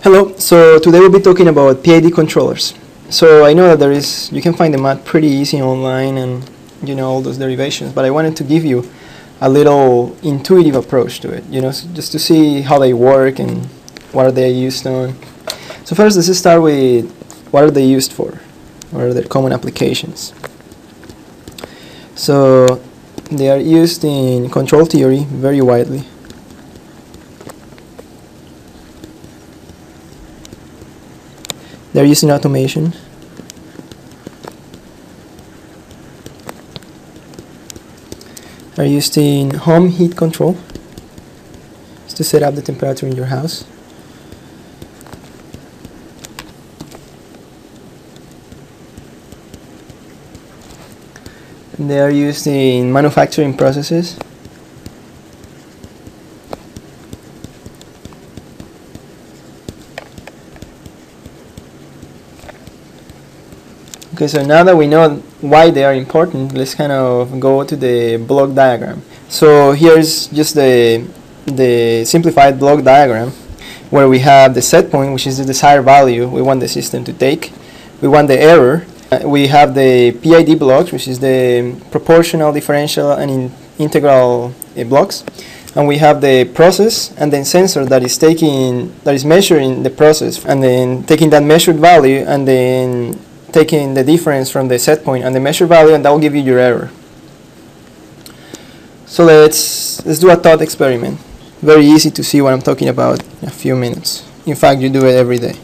Hello, so today we'll be talking about PID controllers. So I know that you can find the math pretty easy online and all those derivations, but I wanted to give you a little intuitive approach to it, just to see how they work and what are they used on. So first, let's just start with what are they used for? What are their common applications? So they are used in control theory very widely. They're used in automation. Are used in home heat control. It's to set up the temperature in your house. And they are used in manufacturing processes. Okay, so now that we know why they are important, let's kind of go to the block diagram. So here's just the simplified block diagram where we have the set point, which is the desired value we want the system to take. We want the error. We have the PID blocks, which is the proportional, differential, and integral blocks. And we have the process and then sensor that is measuring the process and then taking that measured value and then taking the difference from the set point and the measured value, and that will give you your error. So let's do a thought experiment. Very easy to see what I'm talking about in a few minutes. In fact, you do it every day.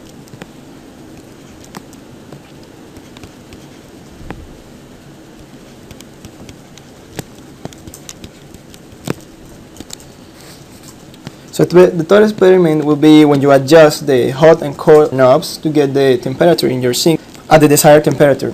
So the thought experiment will be when you adjust the hot and cold knobs to get the temperature in your sink at the desired temperature.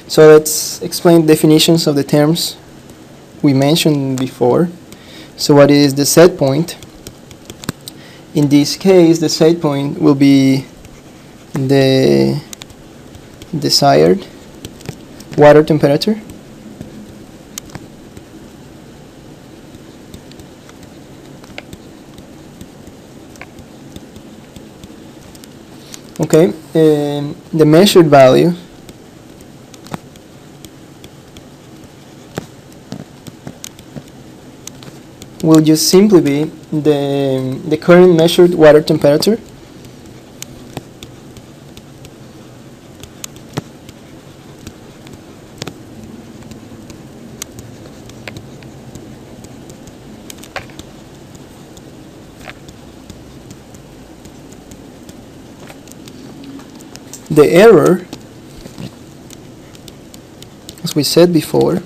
So let's explain definitions of the terms we mentioned before. So what is the set point? In this case, the set point will be the desired water temperature. Okay, the measured value will just simply be the current measured water temperature the error, as we said before,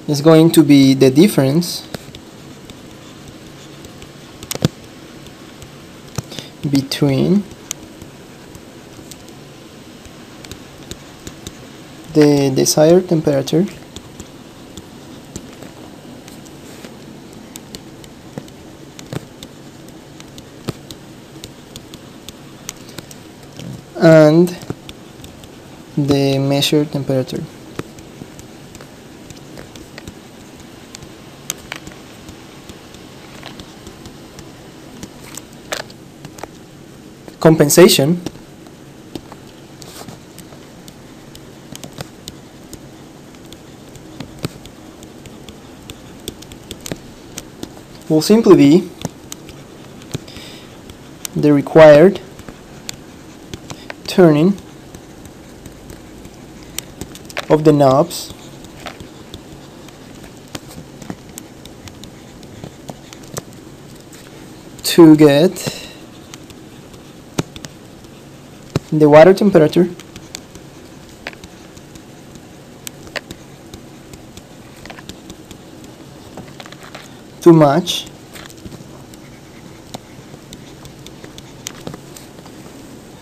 is going to be the difference between the desired temperature and the measured temperature. Compensation will simply be the required turning of the knobs to get the water temperature to match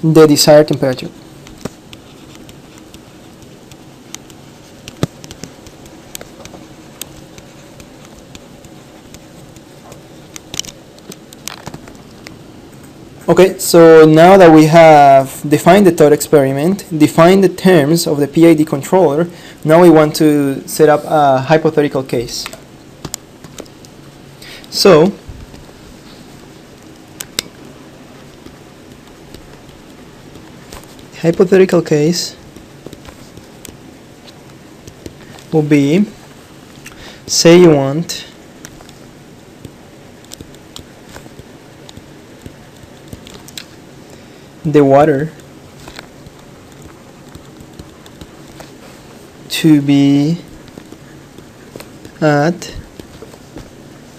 the desired temperature. Okay, so now that we have defined the thought experiment, defined the terms of the PID controller, now we want to set up a hypothetical case. So, hypothetical case will be, say you want the water to be at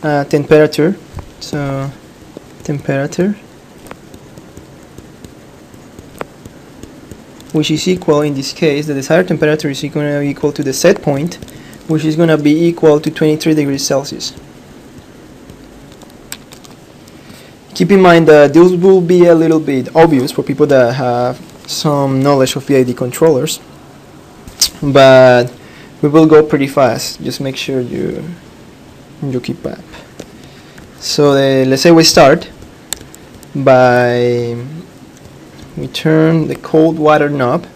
a temperature, so temperature which is equal, in this case the desired temperature is going to be equal to the set point, which is going to be equal to 23 degrees Celsius. Keep in mind that this will be a little bit obvious for people that have some knowledge of PID controllers, but we will go pretty fast. Just make sure you keep up. So let's say we start by, we turn the cold water knob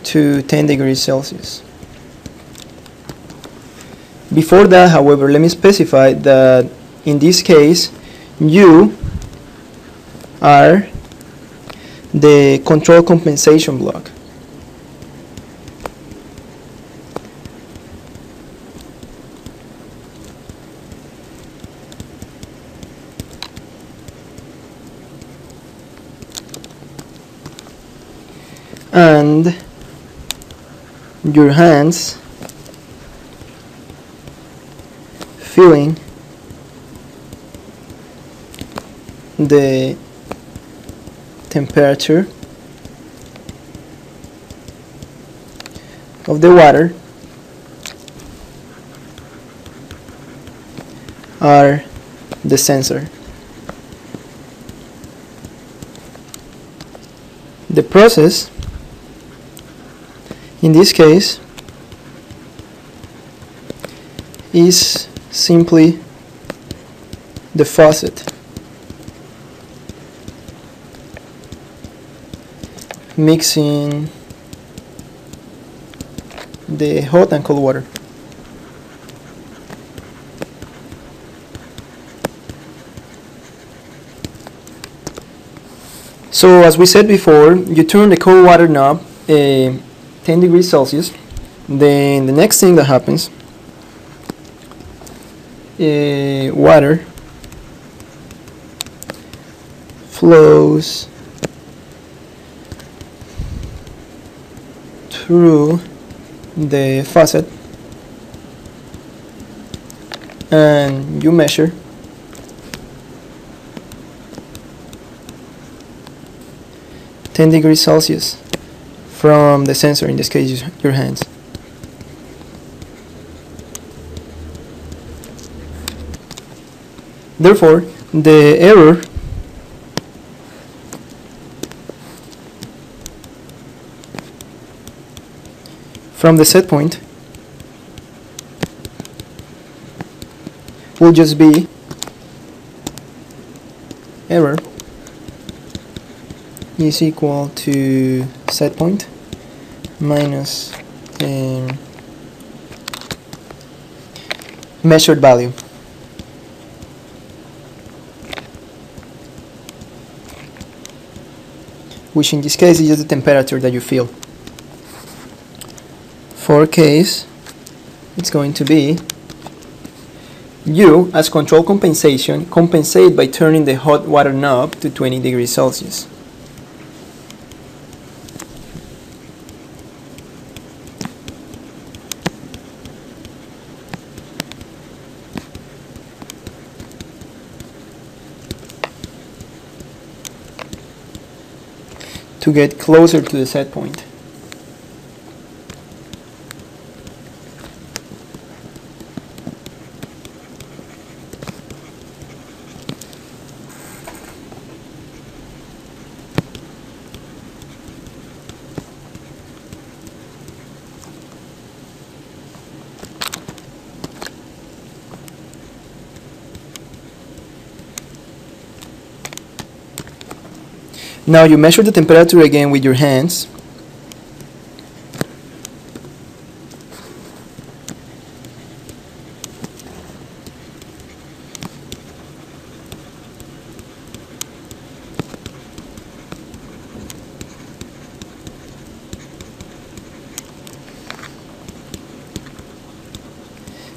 to 10 degrees Celsius. Before that, however, let me specify that in this case you are the control compensation block. And your hands feeling the temperature of the water are the sensor. The process in this case is simply the faucet mixing the hot and cold water. So as we said before, you turn the cold water knob 10 degrees Celsius. Then the next thing that happens, water flows through the faucet and you measure (10 degrees Celsius from the sensor, in this case your hands. Therefore, the error from the set point will just be error is equal to set point minus measured value. Which in this case is just the temperature that you feel. For case, it's going to be you, as control compensation, compensate by turning the hot water knob to 20 degrees Celsius. To get closer to the set point. Now you measure the temperature again with your hands.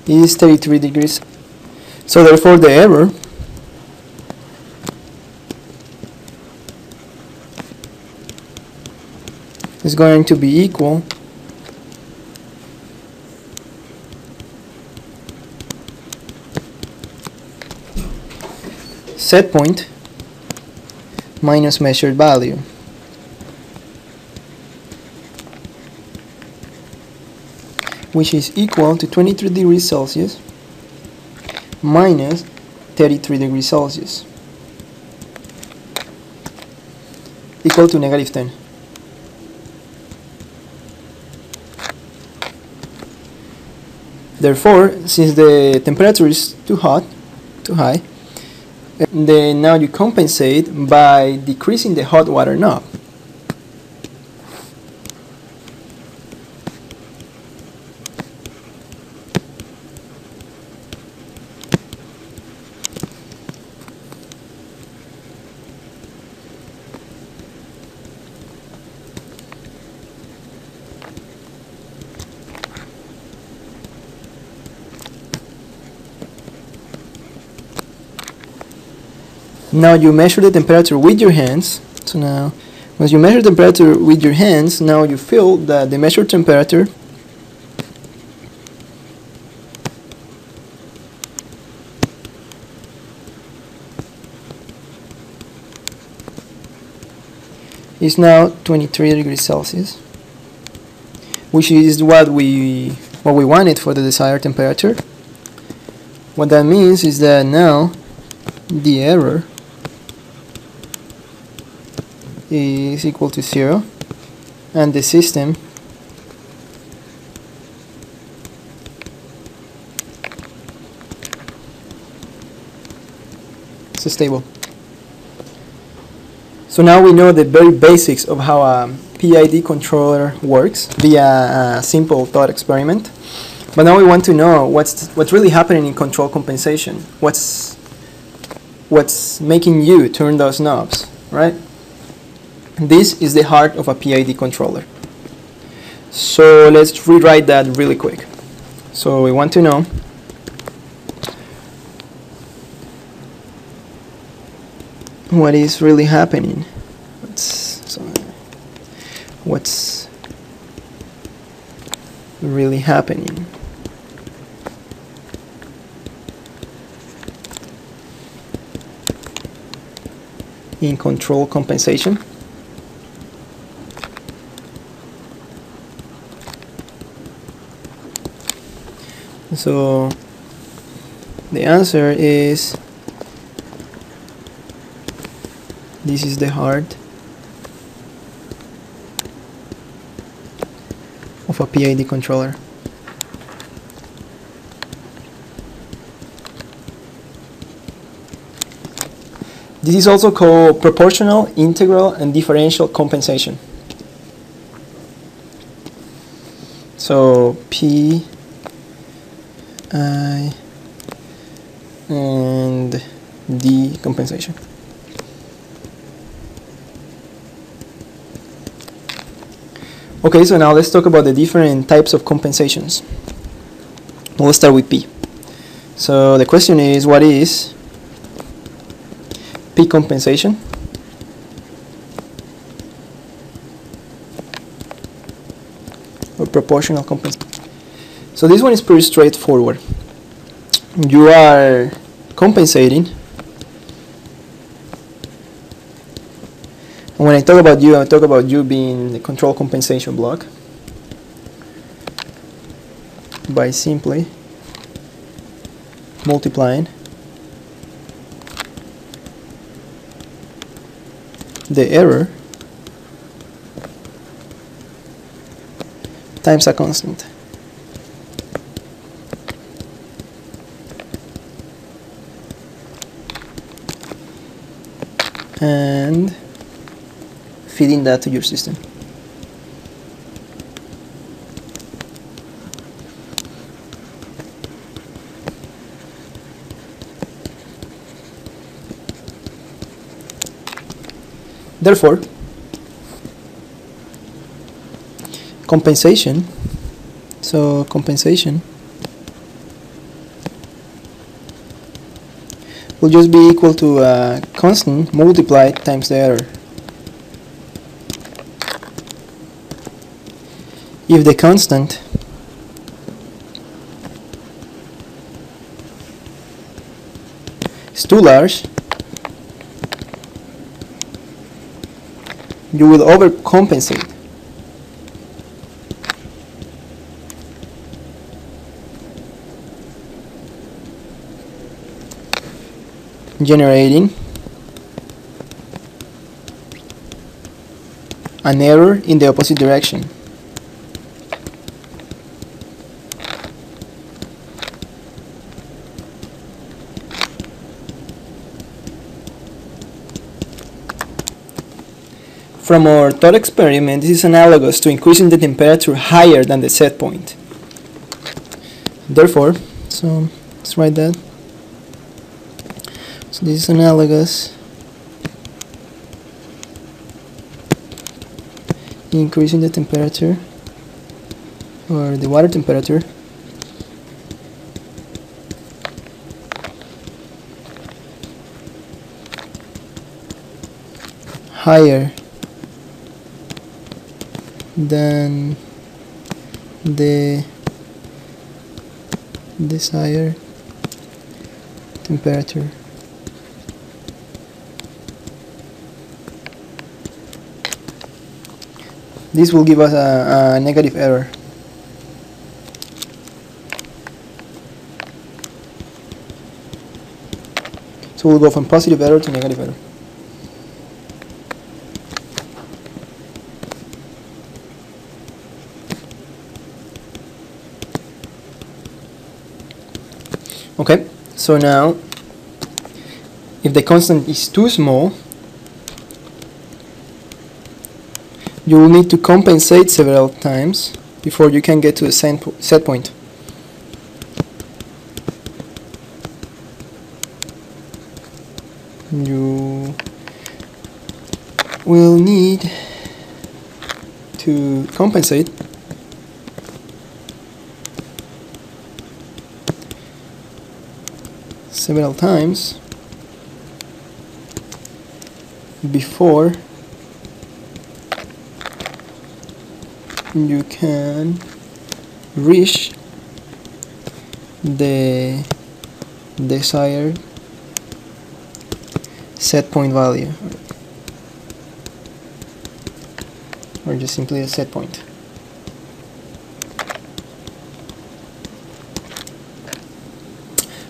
It is 33 degrees. So therefore the error is going to be equal set point minus measured value. Which is equal to 23 degrees Celsius minus 33 degrees Celsius, equal to -10. Therefore, since the temperature is too high, then now you compensate by decreasing the hot water knob. Now you measure the temperature with your hands. So now, once you measure the temperature with your hands, now you feel that the measured temperature is now 23 degrees Celsius, which is what we wanted for the desired temperature. What that means is that now the error is equal to 0 and the system is stable. So now we know the very basics of how a PID controller works via a simple thought experiment. But now we want to know what's really happening in control compensation. What's making you turn those knobs, right? This is the heart of a PID controller. So let's rewrite that really quick. So we want to know what is really happening. What's really happening in control compensation. So the answer is, this is the heart of a PID controller. This is also called proportional, integral, and differential compensation. So P, I, and D compensation. Okay, so now let's talk about the different types of compensations. We'll start with P. So the question is, what is P compensation? Or proportional compensation? So this one is pretty straightforward. You are compensating. And when I talk about you being the control compensation block by simply multiplying the error times a constant. And feeding that to your system. Therefore, compensation will just be equal to a constant multiplied times the error. If the constant is too large, you will overcompensate. Generating an error in the opposite direction. From our thought experiment, this is analogous to increasing the temperature higher than the set point. Therefore, so let's write that. So this is analogous, increasing the temperature or the water temperature higher than the desired temperature. This will give us a negative error. So we'll go from positive error to negative error. Okay, so now if the constant is too small, you will need to compensate several times before you can get to the set point. You will need to compensate several times before you can reach the desired set point value, or just simply a set point.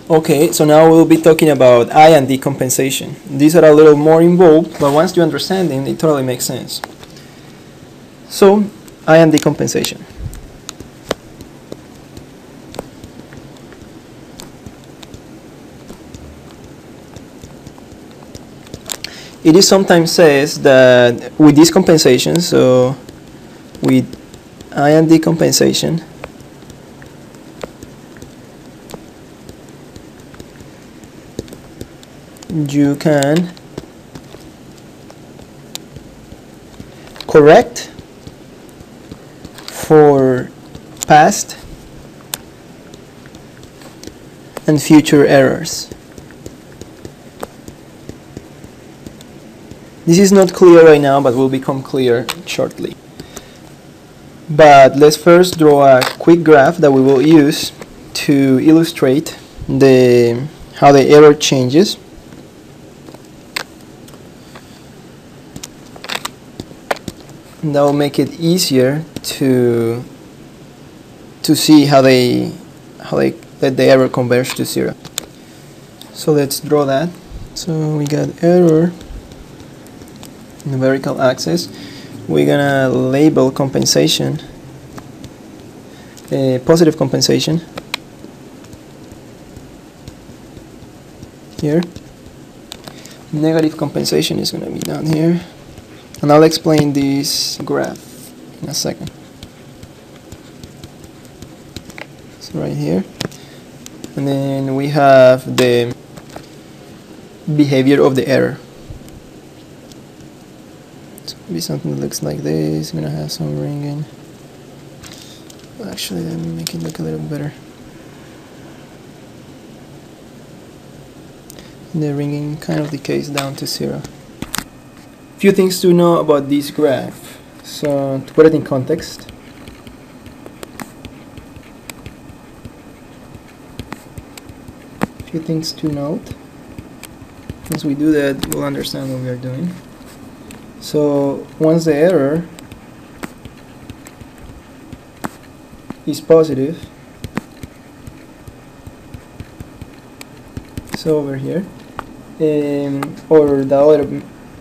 Okay, so now we'll be talking about I and D compensation. These are a little more involved, but once you understand them, it totally makes sense. So, I and D compensation. It is sometimes says that with this compensation, so with I and D compensation, you can correct for past and future errors. This is not clear right now, but will become clear shortly. But let's first draw a quick graph that we will use to illustrate how the error changes. And that will make it easier to see how they let the error converge to 0. So let's draw that. So we got error in the vertical axis. We're gonna label compensation positive compensation here. Negative compensation is gonna be down here. And I'll explain this graph in a second. So right here, and then we have the behavior of the error. So maybe something that looks like this. I'm gonna have some ringing. Actually, let me make it look a little better. The ringing kind of decays down to 0. Few things to know about this graph. So to put it in context, few things to note. Once we do that, we'll understand what we are doing. So once the error is positive, so over here, or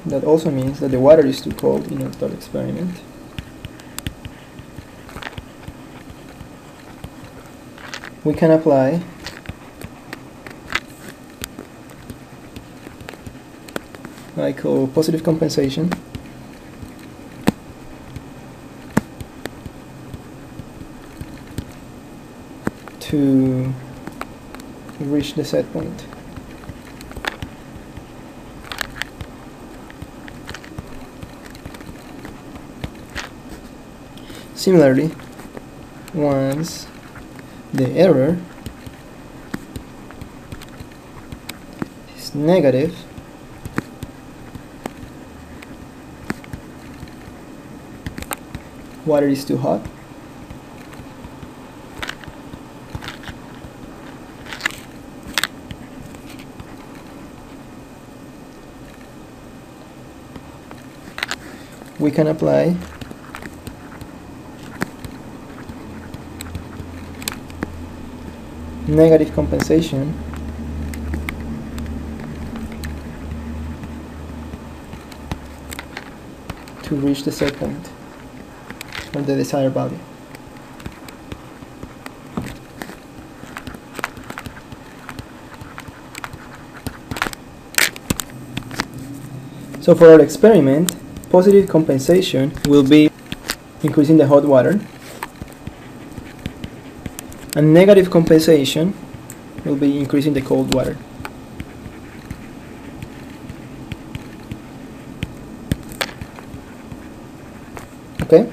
that also means that the water is too cold in our thought experiment. We can apply what I call positive compensation to reach the set point. Similarly, once the error is negative, water is too hot, we can apply negative compensation to reach the set point or the desired value. So for our experiment, positive compensation will be increasing the hot water, and negative compensation will be increasing the cold water. Okay?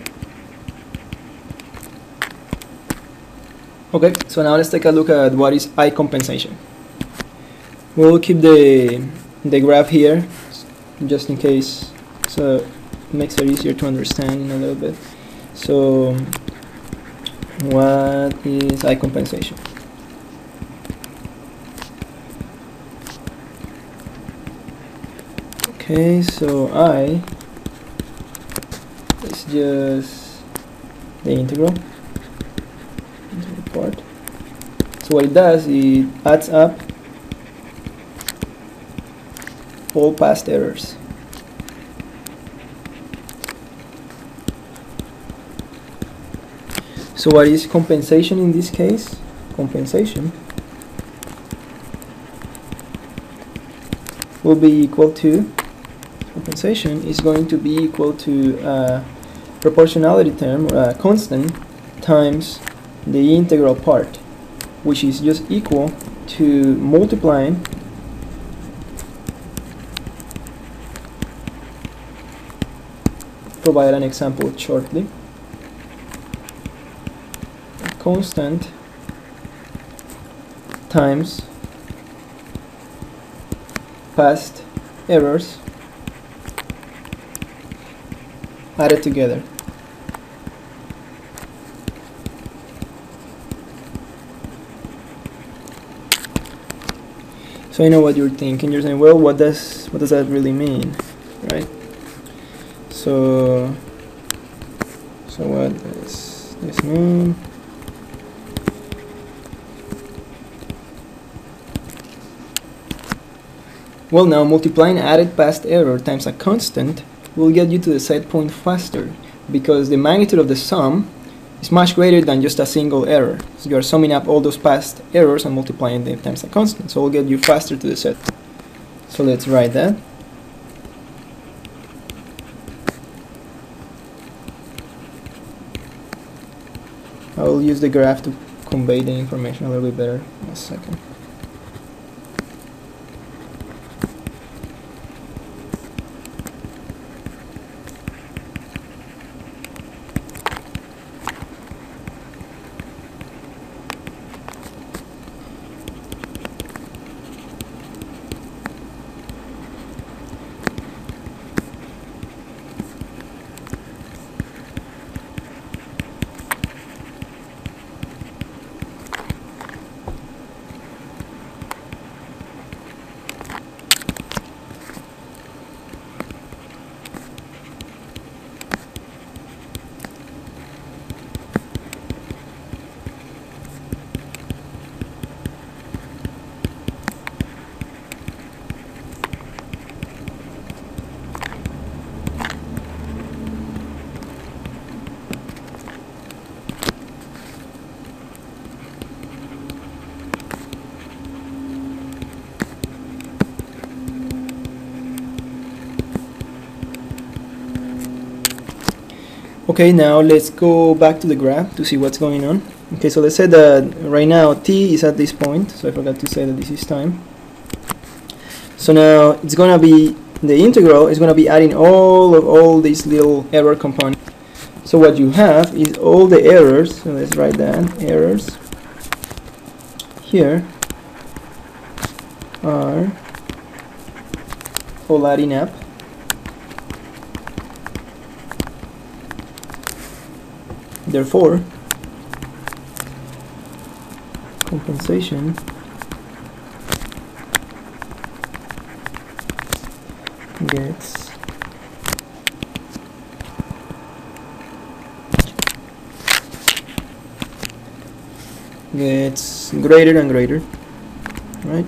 Okay, so now let's take a look at what is PID compensation. We'll keep the graph here just in case, so it makes it easier to understand a little bit. So what is PID compensation? Okay, so I is just the integral part. So what it does, it adds up all past errors. So what is compensation in this case? Compensation will be equal to, compensation is going to be equal to a proportionality term, or a constant, times the integral part, which is just equal to multiplying provide an example shortly. Constant times past errors added together. So I know what you're thinking. You're saying, well, what does that really mean, right? So what does this mean? Well, now multiplying added past error times a constant will get you to the set point faster, because the magnitude of the sum is much greater than just a single error. So you are summing up all those past errors and multiplying them times a constant. So it will get you faster to the set. So let's write that. I'll use the graph to convey the information a little bit better. A second. Okay, now let's go back to the graph to see what's going on. Okay, so let's say that right now t is at this point, so I forgot to say that this is time. So now it's gonna be, the integral is gonna be adding all these little error components. So what you have is all the errors, so let's write that, errors here are all adding up. Therefore, compensation gets greater and greater, right?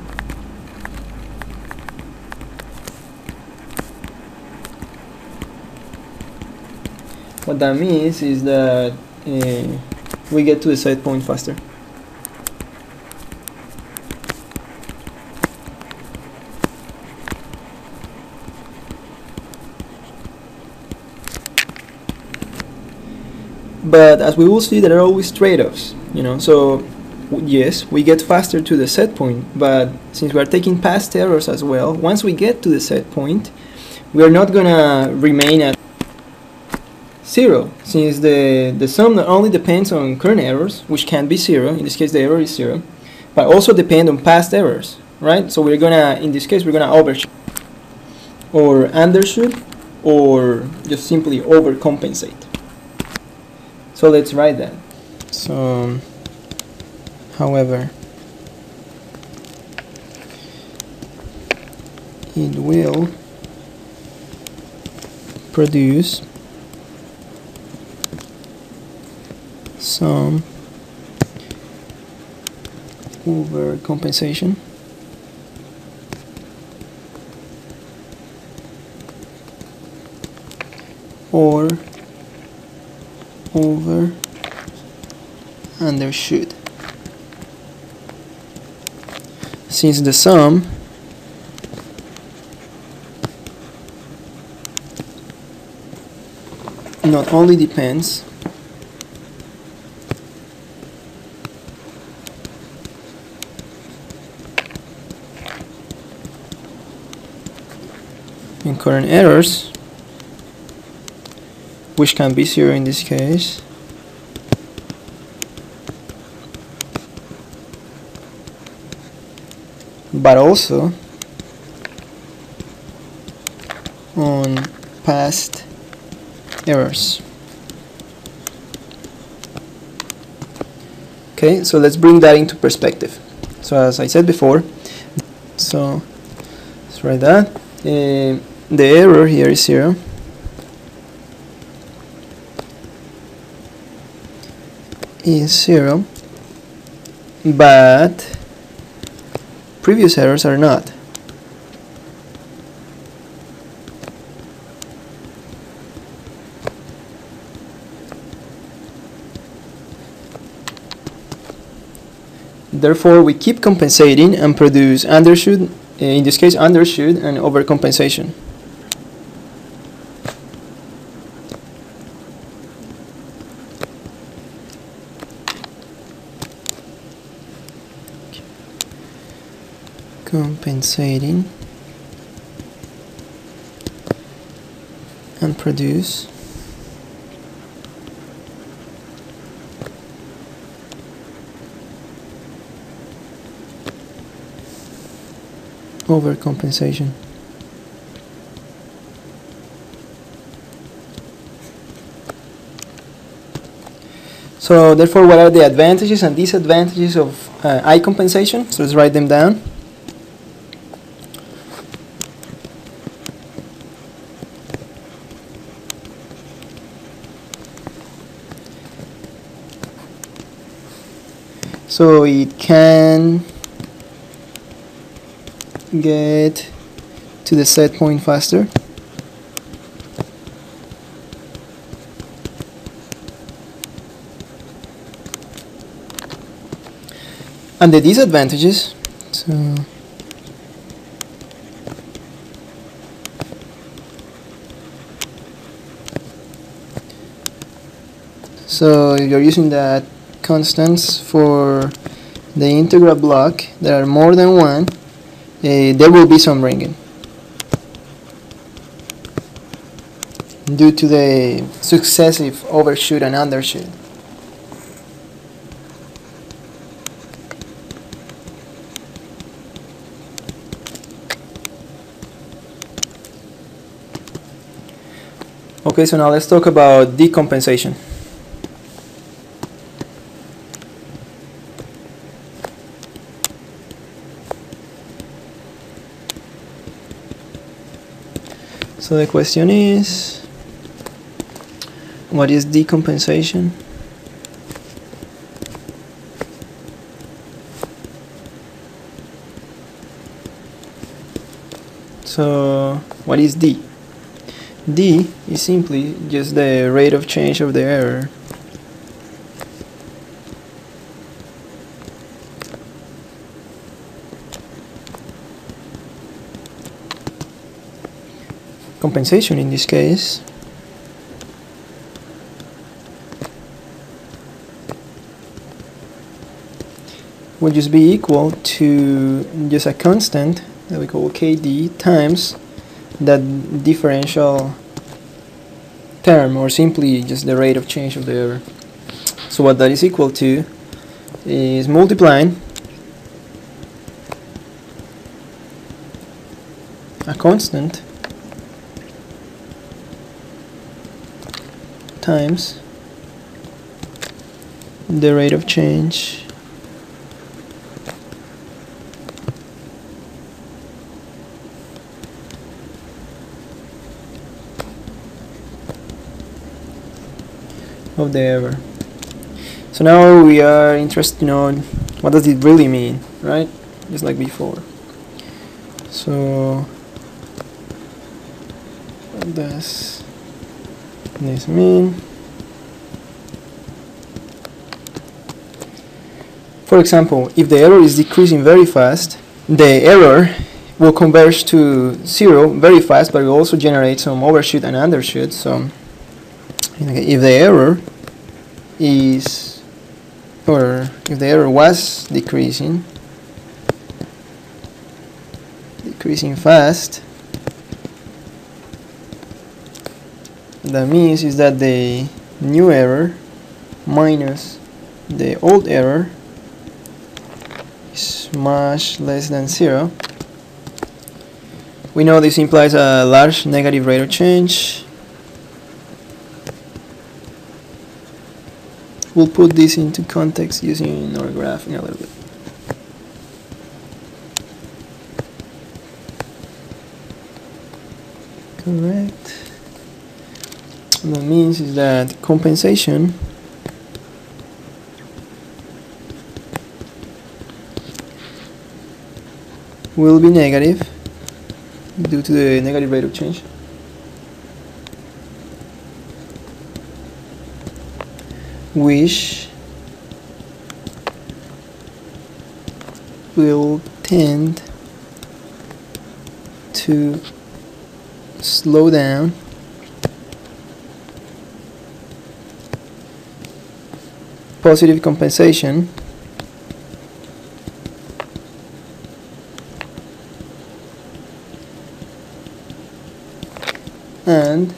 What that means is that we get to the set point faster. But as we will see, there are always trade-offs, you know. So yes, we get faster to the set point, but since we are taking past errors as well, once we get to the set point, we are not gonna remain at 0, since the sum not only depends on current errors, which can be 0, in this case the error is 0, but also depend on past errors, right? So we're gonna, in this case, we're gonna overshoot, or undershoot, or just simply overcompensate. So let's write that. So, however, it will produce some overcompensation or over undershoot, since the sum not only depends on current errors, which can be 0 in this case, but also on past errors. Okay, so let's bring that into perspective. So as I said before, so let's write that. The error here is 0. Is 0, but previous errors are not. Therefore, we keep compensating and produce undershoot, in this case undershoot and overcompensation. compensating and produce overcompensation. So therefore, what are the advantages and disadvantages of eye compensation? So let's write them down. So it can get to the set point faster. And the disadvantages, so if you're using that constants for the integral block, there are more than one, there will be some ringing due to the successive overshoot and undershoot. Okay, so now let's talk about decompensation. So the question is, what is decompensation? So what is D? D is simply just the rate of change of the error. Compensation in this case will just be equal to just a constant that we call KD times that differential term, or simply just the rate of change of the error. So what that is equal to is multiplying a constant times the rate of change of the error. So now we are interested to know what does it really mean, right? Just like before. So what does this mean? For example, if the error is decreasing very fast, the error will converge to 0 very fast, but will also generate some overshoot and undershoot. So if the error is, or if the error was decreasing fast, that means is that the new error minus the old error is much less than 0. We know this implies a large negative rate of change. We'll put this into context using our graph in a little bit. Correct. What that means is that compensation will be negative due to the negative rate of change. Which will tend to slow down positive compensation and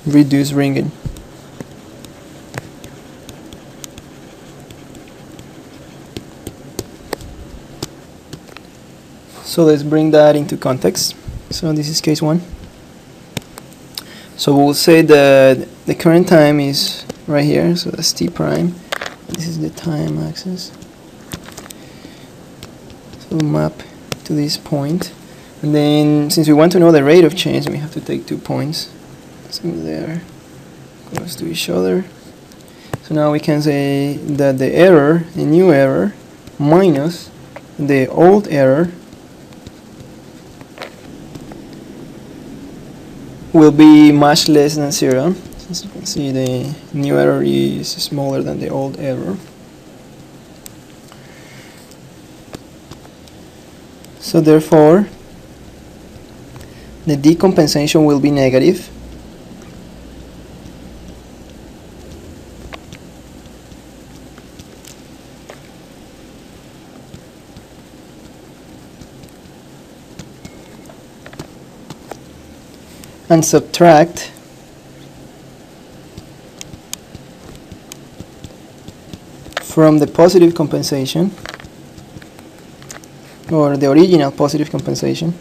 reduce ringing. So let's bring that into context. So this is case 1. So we'll say that the current time is right here, so that's t prime. This is the time axis. So we'll map to this point. And then since we want to know the rate of change, we have to take 2 points. So they're close to each other. So now we can say that the error, the new error, minus the old error will be much less than 0. As you can see, the new error is smaller than the old error. So therefore, the decompensation will be negative. And subtract from the positive compensation, or the original positive compensation,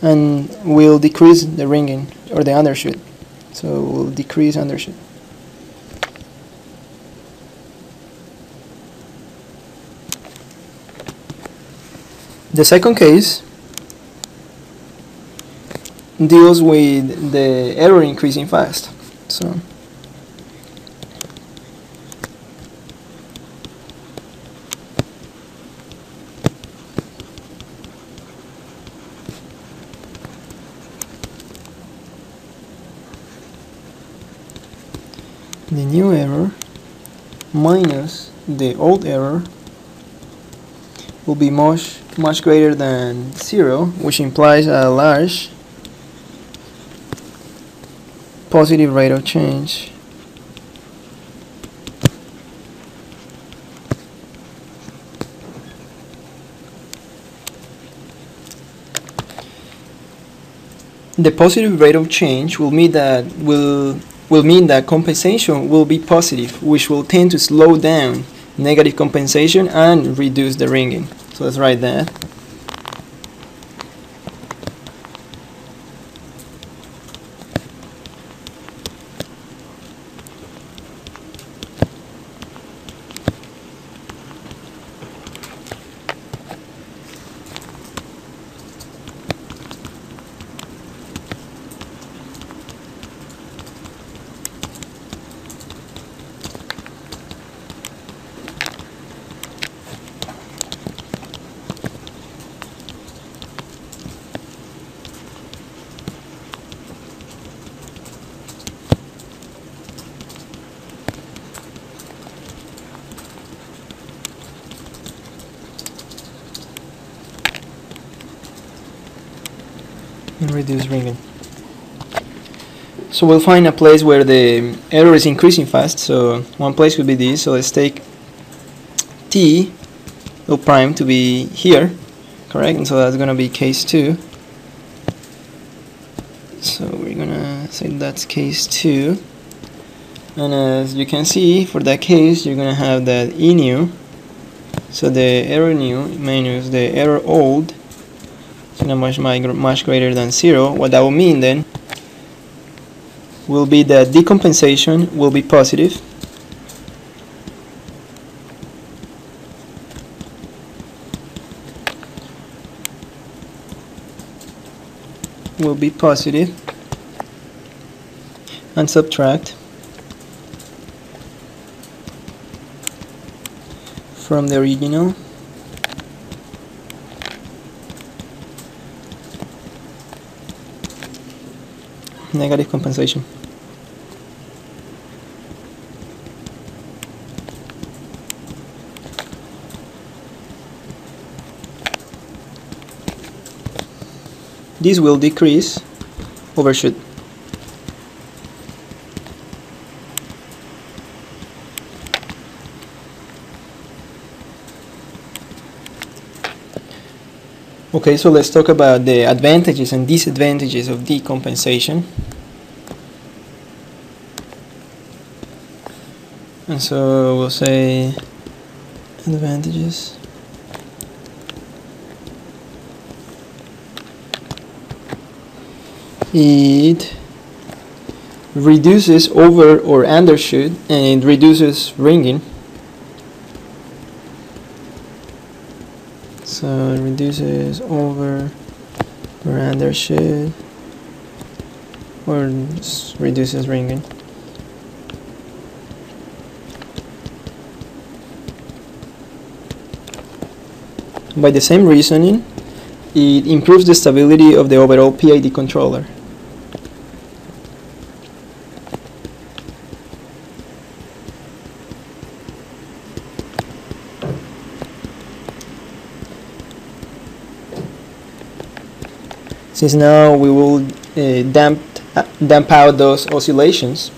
and we'll decrease the ringing or the undershoot. So we'll decrease undershoot. The second case deals with the error increasing fast. So the new error minus the old error will be much greater than 0, which implies a large positive rate of change. The positive rate of change will mean that compensation will be positive, which will tend to slow down negative compensation and reduce the ringing. So let's write that. And reduce ringing. So we'll find a place where the error is increasing fast. So one place could be this. So let's take t prime to be here, correct? And so that's going to be case 2. So we're going to say that's case 2. And as you can see, for that case, you're going to have that E new. So the error new minus the error old, so much greater than 0. What that will mean then will be that decompensation will be positive, and subtract from the original negative compensation. This will decrease overshoot. Okay, so let's talk about the advantages and disadvantages of decompensation. And so we'll say advantages. It reduces over or undershoot, and it reduces ringing. So it reduces over or undershoot, or reduces ringing. By the same reasoning, it improves the stability of the overall PID controller. Since now we will damp out those oscillations,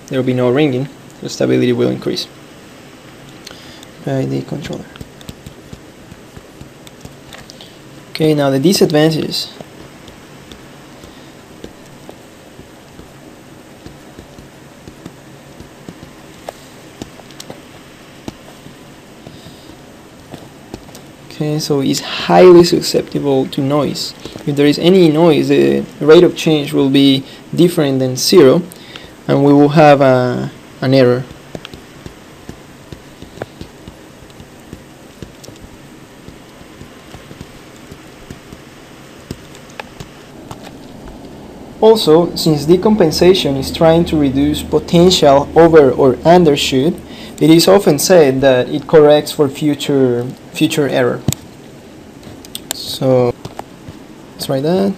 there will be no ringing, the stability will increase. PID controller. Okay, now the disadvantages. Okay, so it's highly susceptible to noise. If there is any noise, the rate of change will be different than 0, and we will have an error. Also, since decompensation is trying to reduce potential over or undershoot, it is often said that it corrects for future error. So let's write that.